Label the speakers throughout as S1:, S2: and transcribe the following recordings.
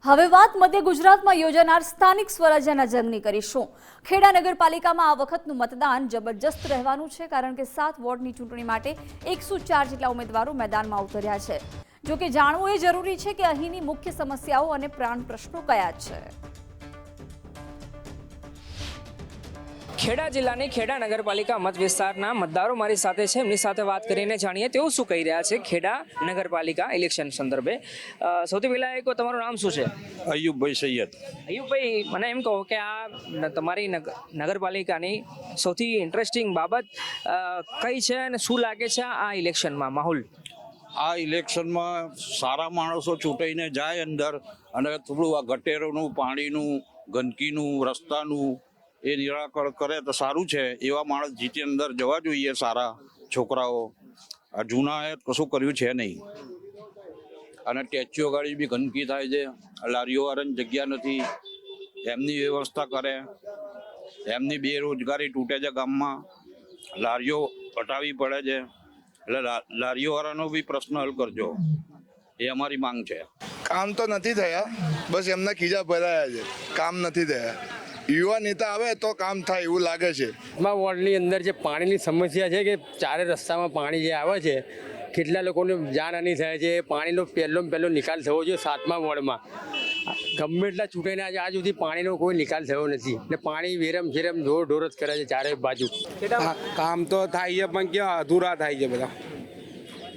S1: હવે વાત મધ્ય ગુજરાતમાં યોજાનાર સ્થાનિક સ્વરાજ્યના જંગની કરીશું। ખેડા નગરપાલિકામાં આ વખતનું મતદાન જબરજસ્ત રહેવાનું છે, કારણ કે 7 વોર્ડની ચૂંટણી માટે 104 જેટલા ઉમેદવારો મેદાનમાં ઉતર્યા છે। જો કે જાણવું એ જરૂરી છે કે અહીંની મુખ્ય સમસ્યાઓ અને પ્રાણ પ્રશ્નો કયા છે।
S2: ખેડા જિલ્લાની ખેડા નગરપાલિકા મત વિસ્તારના મતદારો મારી સાથે છે, એમની સાથે વાત કરીને જાણીએ તેઓ શું કહી રહ્યા છે ખેડા નગરપાલિકા ઇલેક્શન સંદર્ભે। સૌથી પહેલા એક તમારું નામ શું છે?
S3: અયુબભાઈ સૈયદ।
S2: અયુબભાઈ, મને એમ કહો કે આ તમારી નગરપાલિકાની સૌથી ઇન્ટરેસ્ટિંગ બાબત કઈ છે અને શું લાગે છે આ ઇલેક્શનમાં માહોલ?
S3: આ ઇલેક્શનમાં સારા માણસો ચૂંટાઈને જાય અંદર અને થોડું આ ગટેરોનું, પાણીનું, ગંદકીનું, રસ્તાનું એ નિરાકરણ કરે તો સારું છે। એવા માણસ જીતી અંદર જવા જોઈએ, સારા છોકરાઓ। આ જૂનાએ કશું કર્યું છે નહીં અને ટેચ્યુ ગાડી બી ગંદકી થાય છે, લારીઓ વાળાની જગ્યા નથી, એમની વ્યવસ્થા કરે। એમની બેરોજગારી તૂટે છે ગામમાં, લારીઓ હટાવવી પડે છે, એટલે લારીઓ વાળાનો બી પ્રશ્ન હલ કરજો, એ અમારી માંગ છે।
S4: કામ તો નથી થયા, બસ એમના ખીજા ભરાયા છે, કામ નથી થયા। યુવા નેતા આવે તો કામ થાય એવું લાગે છે।
S5: વોર્ડની અંદર જે પાણીની સમસ્યા છે કે ચારે રસ્તામાં પાણી જે આવે છે, કેટલા લોકોને જાનહાનિ થાય છે। પાણીનો પહેલો નિકાલ થવો જોઈએ 7મા વોર્ડમાં। ગમે એટલા ચૂંટાઈને આજ સુધી પાણીનો કોઈ નિકાલ થયો નથી ને પાણી વેરમ ઝેરમ ઢોર જ કરે છે ચારે બાજુ।
S6: કામ તો થાય છે પણ ક્યાં અધૂરા થાય છે બધા।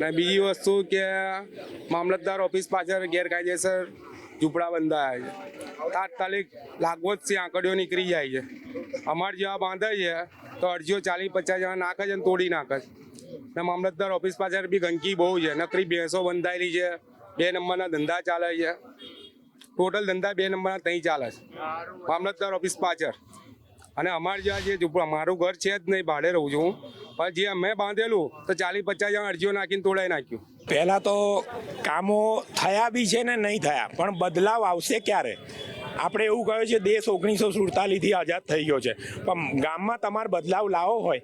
S6: ને બીજી વસ્તુ કે મામલતદાર ઓફિસ પાછળ ગેરકાયદેસર ઝૂંપડા બંધાયા છે, તાત્કાલિક લાગવતથી આંકડીઓ નીકળી જાય છે। અમારે જેવા બાંધે છે તો અરજીઓ 40-50 જણા નાખે છે અને તોડી નાખે છે। ને મામલતદાર ઓફિસ પાછળ બી ગંદકી બહુ છે, નકરી ભેંસો બંધાયેલી છે, 2 નંબરના ધંધા ચાલે છે, ટોટલ ધંધા 2 નંબરના ત્યાં ચાલે છે મામલતદાર ઓફિસ પાછળ। અને અમારે જ્યાં જે મારું ઘર છે જ નહીં, ભાડે રહું છું, પણ જે અમે બાંધેલું તો 40-50 જણા અરજીઓ નાખીને તોડાઈ નાખ્યું।
S7: પહેલાં તો કામો થયા બી છે ને નહીં થયા, પણ બદલાવ આવશે ક્યારે? આપણે એવું કહ્યું છે દેશ 1947થી આઝાદ થઈ ગયો છે, પણ ગામમાં તમારે બદલાવ લાવવો હોય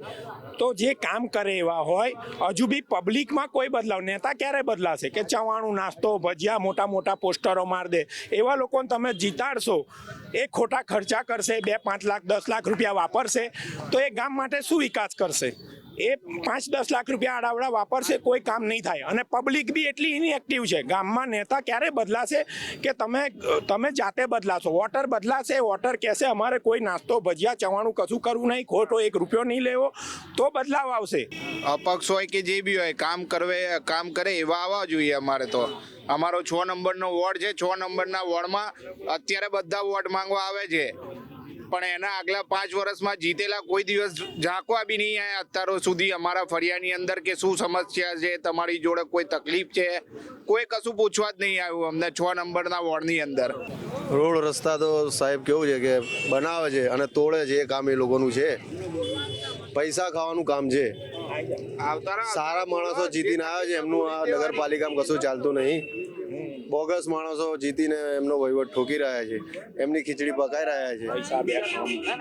S7: તો જે કામ કરે એવા હોય। હજુ બી પબ્લિકમાં કોઈ બદલાવ, નેતા ક્યારે બદલાશે કે ચવાણું, નાસ્તો, ભજીયા, મોટા મોટા પોસ્ટરો માર દે એવા લોકોને તમે જીતાડશો, એ ખોટા ખર્ચા કરશે, 2-5 લાખ 10 લાખ રૂપિયા વાપરશે તો એ ગામ માટે શું વિકાસ કરશે? એ 5-10 લાખ રૂપિયા આડાવડા વાપરશે, કોઈ કામ નહીં થાય। અને પબ્લિક બી એટલી ઇનએક્ટિવ છે। ગામમાં નેતા ક્યારે બદલાશે કે તમે જાતે બદલાશો? વોટર બદલાશે, વોટર કહેશે અમારે કોઈ નાસ્તો, ભજીયા, ચવાણું કશું કરવું નહીં, ખોટો 1 રૂપિયો નહીં લેવો, તો બદલાવ આવશે।
S4: અપક્ષ હોય કે જે બી હોય, કામ કરે એવા આવવા જોઈએ। અમારે તો અમારો 6 નંબરનો વોર્ડ છે, 6 નંબરના વોર્ડમાં અત્યારે બધા વોટ માંગવા આવે છે, પણ એના આગલા 5 વર્ષમાં જીતેલા કોઈ દિવસ ઝાંકવા બી નહીં આવ્યા અત્યાર સુધી અમારા ફળિયાની અંદર કે શું સમસ્યા છે, તમારી જોડે કોઈ તકલીફ છે, કોઈ કશું પૂછવા જ નહીં આવ્યું અમને 6 નંબરના વોર્ડની અંદર।
S8: રોડ રસ્તા તો સાહેબ કેવું છે કે બનાવે છે અને તોડે છે, એ કામ એ લોકોનું છે, પૈસા ખાવાનું કામ છે। સારા માણસો જીતીને આવે છે, એમનું આ નગરપાલિકામાં કશું ચાલતું નહીં। બોગસ માણસો જીતીને એમનો વહીવટ ઠોકી રહ્યા છે, એમની ખીચડી પકાઈ રહ્યા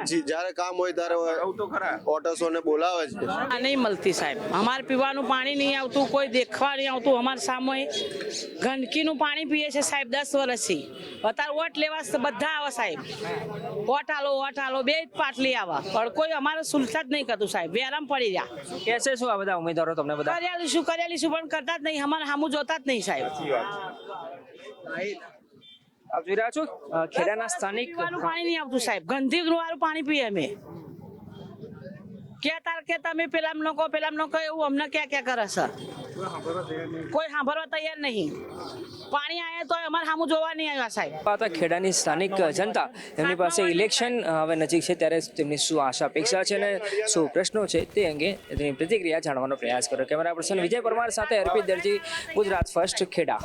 S8: છે। જ્યારે કામ હોય ત્યારે ઓટોસોને બોલાવે છે।
S9: નહીં મળતી સાહેબ, અમારે પીવાનું પાણી નહીં આવતું, કોઈ દેખવા નહીં આવતું। અમારા સામે ગંદકીનું પાણી પીએ છે સાહેબ 10 વર્ષથી। અત્યારે વોટ લેવા બધા આવે સાહેબ, વોટ આલો 2 જ પાટલી આવે, પણ કોઈ અમારે સુલતા જ નહીં કરતું સાહેબ, વેરામ પડી રહ્યા।
S2: કે છે શું આ બધા ઉમેદવારો તમને બધા?
S9: કરેલીશું પણ કરતા જ નહીં, અમારે સામું જોતા જ નહીં સાહેબ।
S2: આપ જોઈ રહ્યા છો ખેડાના સ્થાનિક
S9: પાણી નહીં આવતું સાહેબ, ગંદકી વાળું પાણી પીએ અમે। કે તમે પેલા કહો એવું અમને ક્યાં કરે છે, કોઈ સાંભળવા તૈયાર નહીં। પાણી આવે તો અમારે સામું જોવા નહીં આવ્યા સાહેબ।
S2: ખેડાની સ્થાનિક જનતા, એમની પાસે ઇલેક્શન હવે નજીક છે ત્યારે તેમની શું આશા અપેક્ષા છે અને શું પ્રશ્નો છે તે અંગે તેની પ્રતિક્રિયા જાણવાનો પ્રયાસ કર્યો। કેમેરા પર્સન વિજય પરમાર સાથે અર્પિત દરજી, ગુજરાત ફર્સ્ટ, ખેડા।